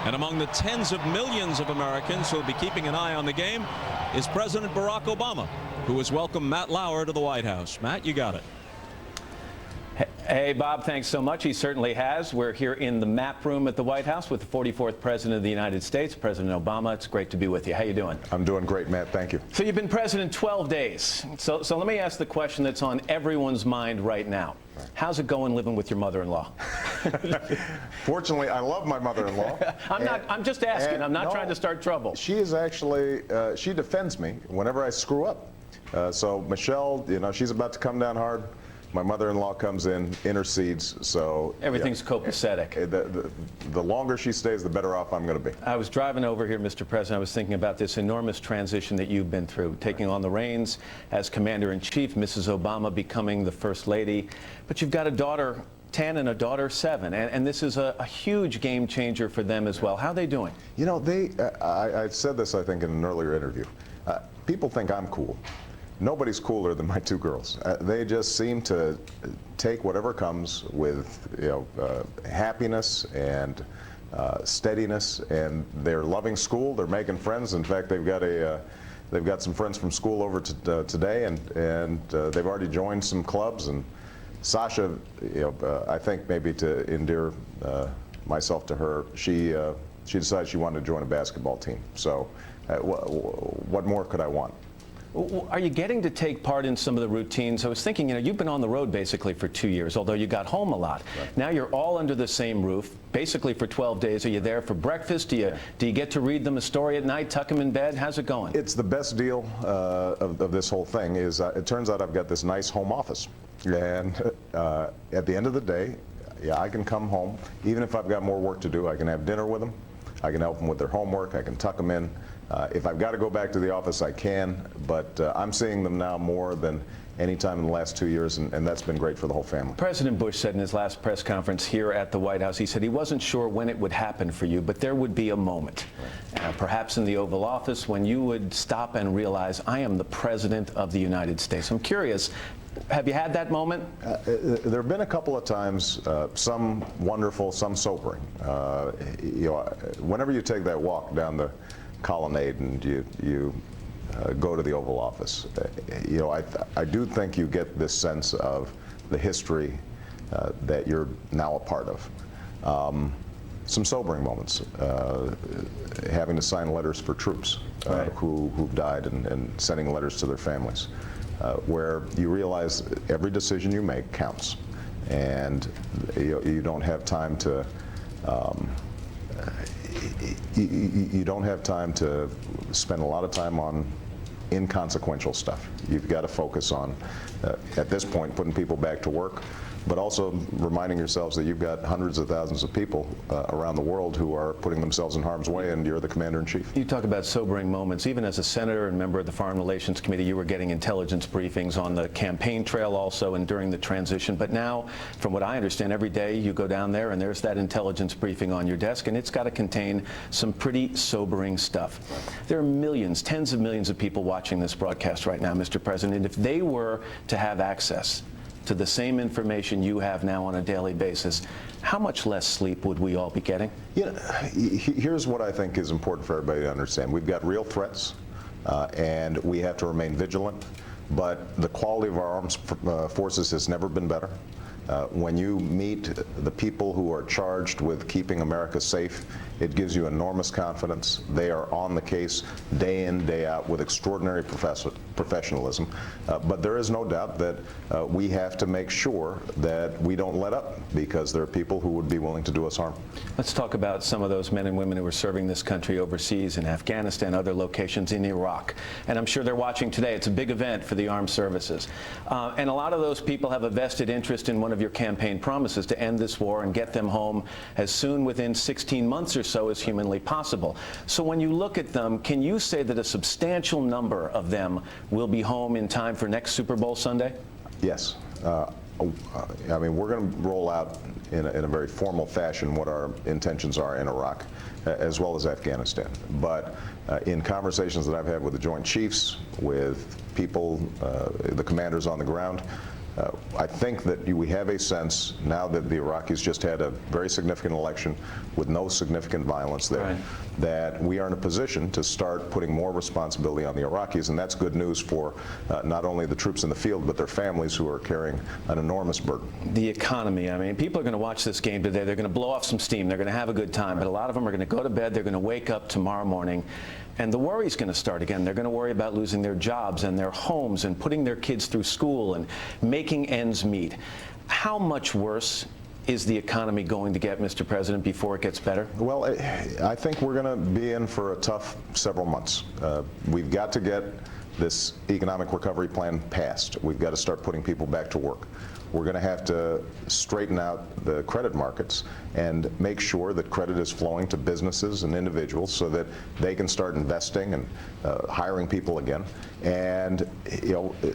And among the tens of millions of Americans who will be keeping an eye on the game is President Barack Obama, who has welcomed Matt Lauer to the White House. Matt, you got it. Hey, Bob, thanks so much. He certainly has. We're here in the map room at the White House with the 44th President of the United States, President Obama. It's great to be with you. How you doing? I'm doing great, Matt. Thank you. So you've been president 12 days. So let me ask the question that's on everyone's mind right now. How's it going living with your mother-in-law? Fortunately, I love my mother-in-law. I'm just asking. I'm not trying to start trouble. She is actually, she defends me whenever I screw up. So Michelle, you know, she's about to come down hard. My mother-in-law comes in, intercedes, so... Everything's copacetic. The longer she stays, the better off I'm going to be. I was driving over here, Mr. President. I was thinking about this enormous transition that you've been through, taking on the reins as Commander-in-Chief, Mrs. Obama becoming the First Lady. But you've got a daughter 10 and a daughter 7, and this is a huge game changer for them as well. How are they doing? You know, I said this, I think, in an earlier interview. People think I'm cool. Nobody's cooler than my 2 girls. They just seem to take whatever comes with, you know, happiness and steadiness, and they're loving school. They're making friends. In fact, they've got some friends from school over today, and they've already joined some clubs. And Sasha, you know, I think maybe to endear myself to her, she decided she wanted to join a basketball team. So, what more could I want? Are you getting to take part in some of the routines? I was thinking, you know, you've been on the road basically for 2 years, although you got home a lot. Right. Now you're all under the same roof, basically for 12 days. Are you there for breakfast? Do you get to read them a story at night, tuck them in bed? How's it going? It's the best deal of this whole thing is it turns out I've got this nice home office. And at the end of the day, yeah, I can come home. Even if I've got more work to do, I can have dinner with them. I can help them with their homework. I can tuck them in. If I've got to go back to the office, I can, but I'm seeing them now more than any time in the last 2 years, and that's been great for the whole family. President Bush said in his last press conference here at the White House, he said he wasn't sure when it would happen for you, but there would be a moment, perhaps in the Oval Office, when you would stop and realize, I am the President of the United States. I'm curious, have you had that moment? There have been a couple of times, some wonderful, some sobering. You know, whenever you take that walk down the colonnade and you go to the Oval Office, you know, I do think you get this sense of the history that you're now a part of. Some sobering moments, having to sign letters for troops who've died and sending letters to their families, where you realize every decision you make counts, and you don't have time to you don't have time to spend a lot of time on inconsequential stuff. You've got to focus on, at this point, putting people back to work, but also reminding yourselves that you've got hundreds of thousands of people around the world who are putting themselves in harm's way, and you're the commander-in-chief. You talk about sobering moments. Even as a senator and member of the Foreign Relations Committee, you were getting intelligence briefings on the campaign trail also and during the transition. But now, from what I understand, every day you go down there and there's that intelligence briefing on your desk, and it's got to contain some pretty sobering stuff. There are millions, tens of millions of people watching this broadcast right now, Mr. President. If they were to have access to the same information you have now on a daily basis, how much less sleep would we all be getting? You know, here's what I think is important for everybody to understand. We've got real threats, and we have to remain vigilant, but the quality of our armed forces has never been better. When you meet the people who are charged with keeping America safe, it gives you enormous confidence. They are on the case day in, day out with extraordinary professionalism. But there is no doubt that we have to make sure that we don't let up, because there are people who would be willing to do us harm. Let's talk about some of those men and women who are serving this country overseas, in Afghanistan, other locations, in Iraq. And I'm sure they're watching today. It's a big event for the armed services. And a lot of those people have a vested interest in one of your campaign promises to end this war and get them home as soon within 16 months or so as humanly possible. So when you look at them, can you say that a substantial number of them will be home in time for next Super Bowl Sunday? Yes. I mean, we're going to roll out in a very formal fashion what our intentions are in Iraq, as well as Afghanistan. But in conversations that I've had with the Joint Chiefs, with people, the commanders on the ground, I think that we have a sense now that the Iraqis just had a very significant election with no significant violence there, right, that we are in a position to start putting more responsibility on the Iraqis, and that's good news for not only the troops in the field but their families who are carrying an enormous burden. The economy, I mean, people are going to watch this game today. They're going to blow off some steam. They're going to have a good time, but a lot of them are going to go to bed. They're going to wake up tomorrow morning, and the worry's going to start again. They're going to worry about losing their jobs and their homes and putting their kids through school and making ends meet. How much worse is the economy going to get, Mr. President, before it gets better? Well, I think we're going to be in for a tough several months. We've got to get this economic recovery plan passed. We've got to start putting people back to work. We're going to have to straighten out the credit markets and make sure that credit is flowing to businesses and individuals so that they can start investing and hiring people again. And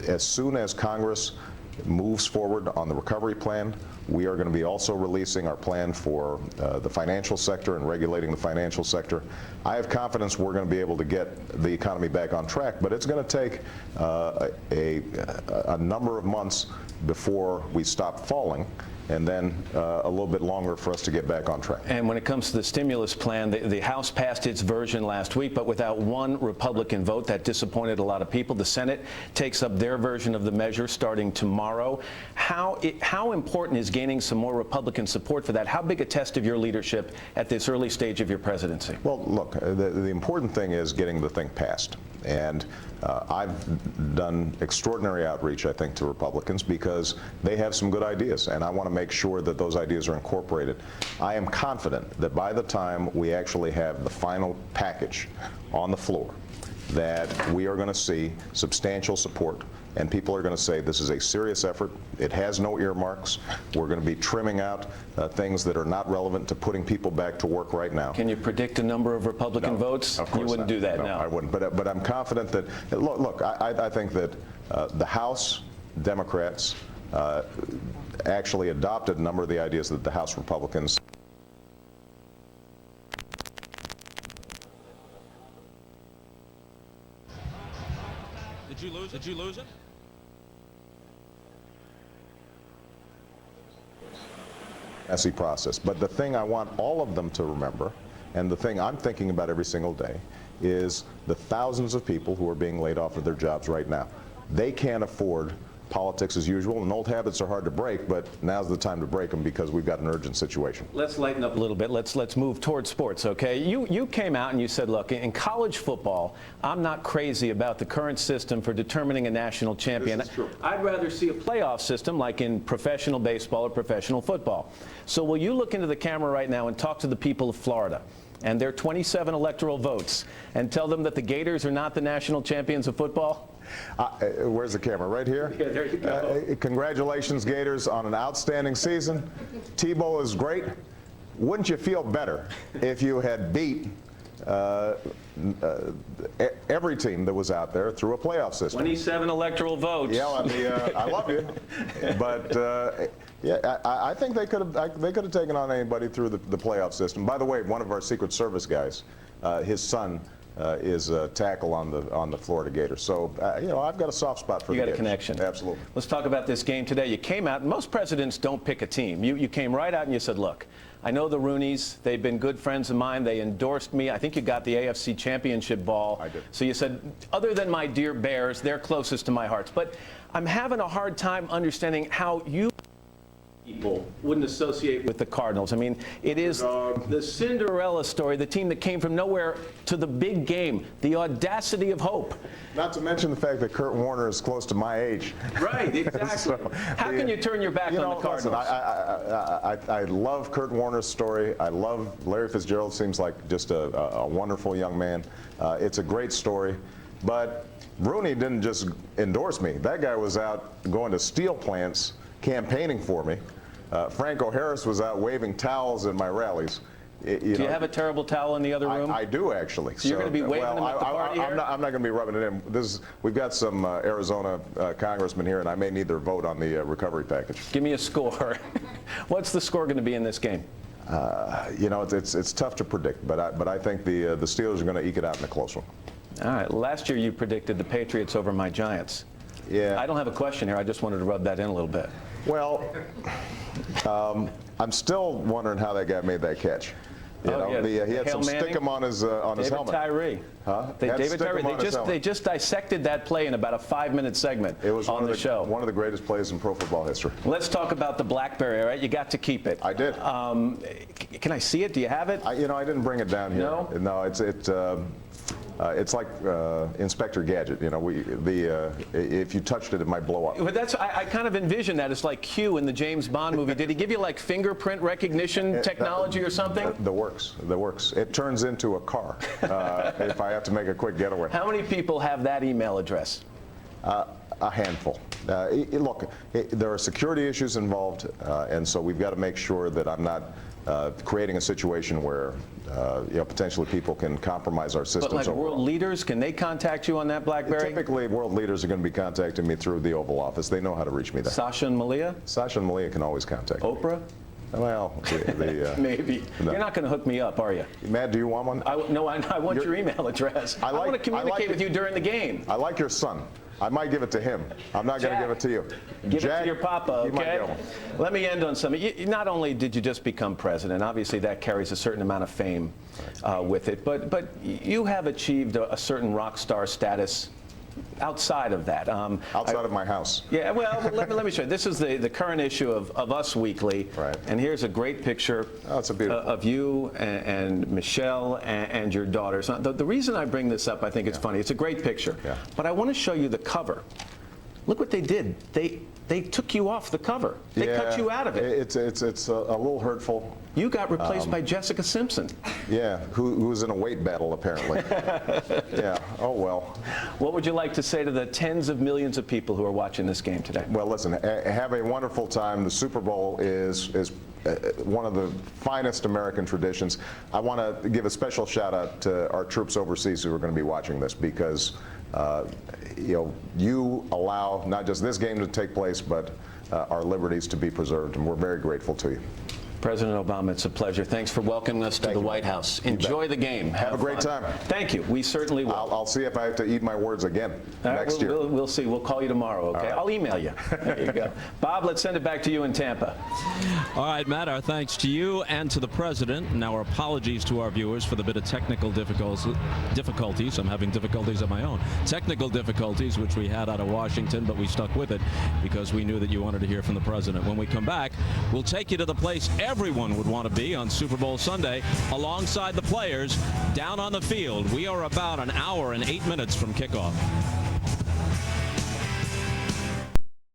as soon as Congress moves forward on the recovery plan, we are going to be also releasing our plan for the financial sector and regulating the financial sector. I have confidence we're going to be able to get the economy back on track, but it's going to take a number of months before we stop falling, and then a little bit longer for us to get back on track. And when it comes to the stimulus plan, the House passed its version last week, but without one Republican vote. That disappointed a lot of people. The Senate takes up their version of the measure starting tomorrow. How important is gaining some more Republican support for that? How big a test of your leadership at this early stage of your presidency? Well, look, the important thing is getting the thing passed. And I've done extraordinary outreach, I think, to Republicans because they have some good ideas, and I want to make sure that those ideas are incorporated. I am confident that by the time we actually have the final package on the floor, that we are going to see substantial support, and people are going to say this is a serious effort. It has no earmarks. We're going to be trimming out things that are not relevant to putting people back to work right now. Can you predict a number of Republican votes? Of course you wouldn't not. do that, no. I wouldn't. But I'm confident that, look, I think that the House Democrats actually adopted a number of the ideas that the House Republicans. Did you lose it? Did you lose it? Messy process. But the thing I want all of them to remember, and the thing I'm thinking about every single day, is the thousands of people who are being laid off of their jobs right now. They can't afford politics as usual, and old habits are hard to break, but now's the time to break them because we've got an urgent situation. Let's lighten up a little bit. Let's move towards sports, okay? You came out and you said, look, in college football, I'm not crazy about the current system for determining a national champion. This is true. I'd rather see a playoff system like in professional baseball or professional football. So will you look into the camera right now and talk to the people of Florida and their 27 electoral votes and tell them that the Gators are not the national champions of football? Where's the camera? Right here? Yeah, there you go. Congratulations, Gators, on an outstanding season. Tebow is great. Wouldn't you feel better if you had beat every team that was out there through a playoff system? 27 electoral votes. Yeah, I love you, but yeah, I think they could have taken on anybody through the playoff system. By the way, one of our Secret Service guys, his son is a tackle on the Florida Gators. So I've got a soft spot for the Gators. You got a connection. Absolutely. Let's talk about this game today. You came out, and most presidents don't pick a team. You came right out and you said, look, I know the Rooneys. They've been good friends of mine. They endorsed me. I think you got the AFC Championship ball. I did. So you said, other than my dear Bears, they're closest to my heart. But I'm having a hard time understanding how you people wouldn't associate with the Cardinals. I mean, it is the Cinderella story, the team that came from nowhere to the big game, the audacity of hope. Not to mention the fact that Kurt Warner is close to my age. Right, exactly. So, how can you turn your back on the Cardinals? Listen, I love Kurt Warner's story. I love Larry Fitzgerald. Seems like just a wonderful young man. It's a great story. But Rooney didn't just endorse me. That guy was out going to steel plants campaigning for me. Franco Harris was out waving towels in my rallies. Do you have a terrible towel in the other room? I do, actually. So you're going to be waving them at the party here? I'm not going to be rubbing it in. We've got some Arizona congressmen here, and I may need their vote on the recovery package. Give me a score. What's the score going to be in this game? It's tough to predict, but I think the Steelers are going to eke it out in a close one. All right. Last year you predicted the Patriots over my Giants. Yeah. I don't have a question here. I just wanted to rub that in a little bit. Well, I'm still wondering how that guy made that catch. You know, yeah. he had Hail some Manning? stickum on his helmet. Tyree. Huh? David Tyree. They just dissected that play in about a 5-minute segment It was on the show. One of the greatest plays in pro football history. Let's talk about the BlackBerry. All right, you got to keep it. I did. Can I see it? Do you have it? I didn't bring it down here. No? No, it's like Inspector Gadget. You know, if you touched it, it might blow up. But I kind of envision that. It's like Q in the James Bond movie. Did he give you like fingerprint recognition technology or something? The works. It turns into a car if I have to make a quick getaway. How many people have that email address? A handful. Look, there are security issues involved, and so we've got to make sure that I'm not creating a situation where potentially people can compromise our systems. But like world leaders, can they contact you on that BlackBerry? Typically, world leaders are going to be contacting me through the Oval Office. They know how to reach me there. Sasha and Malia? Sasha and Malia can always contact me. Oprah? Well, maybe. No. You're not going to hook me up, are you? Matt, do you want one? No, I want your email address. I want to communicate with you during the game. I like your son. I might give it to him. I'm not going to give it to you. Give Jack, it to your papa, okay? Let me end on something. Not only did you just become president, obviously that carries a certain amount of fame with it, but you have achieved a certain rock star status outside of that. Outside of my house. Yeah, well, let me show you. This is the current issue of Us Weekly. Right. And here's a great picture of you and Michelle and your daughters. The reason I bring this up, I think it's funny. It's a great picture. Yeah. But I want to show you the cover. Look what they did. They took you off the cover. They cut you out of it. It's a little hurtful. You got replaced by Jessica Simpson. Yeah, who was in a weight battle, apparently. Yeah, oh well. What would you like to say to the tens of millions of people who are watching this game today? Well, listen, have a wonderful time. The Super Bowl is one of the finest American traditions. I want to give a special shout out to our troops overseas who are going to be watching this, because you allow not just this game to take place, but our liberties to be preserved, and we're very grateful to you. President Obama, it's a pleasure. Thanks for welcoming us to the White House. Enjoy the game. Have a great time. Thank you. We certainly will. I'll see if I have to eat my words again next year. We'll see. We'll call you tomorrow, okay? I'll email you. There you go. Bob, let's send it back to you in Tampa. All right, Matt, our thanks to you and to the president, and our apologies to our viewers for the bit of technical difficulties. I'm having difficulties of my own. Technical difficulties, which we had out of Washington, but we stuck with it because we knew that you wanted to hear from the president. When we come back, we'll take you to the place everyone would want to be on Super Bowl Sunday, alongside the players down on the field. We are about an hour and 8 minutes from kickoff.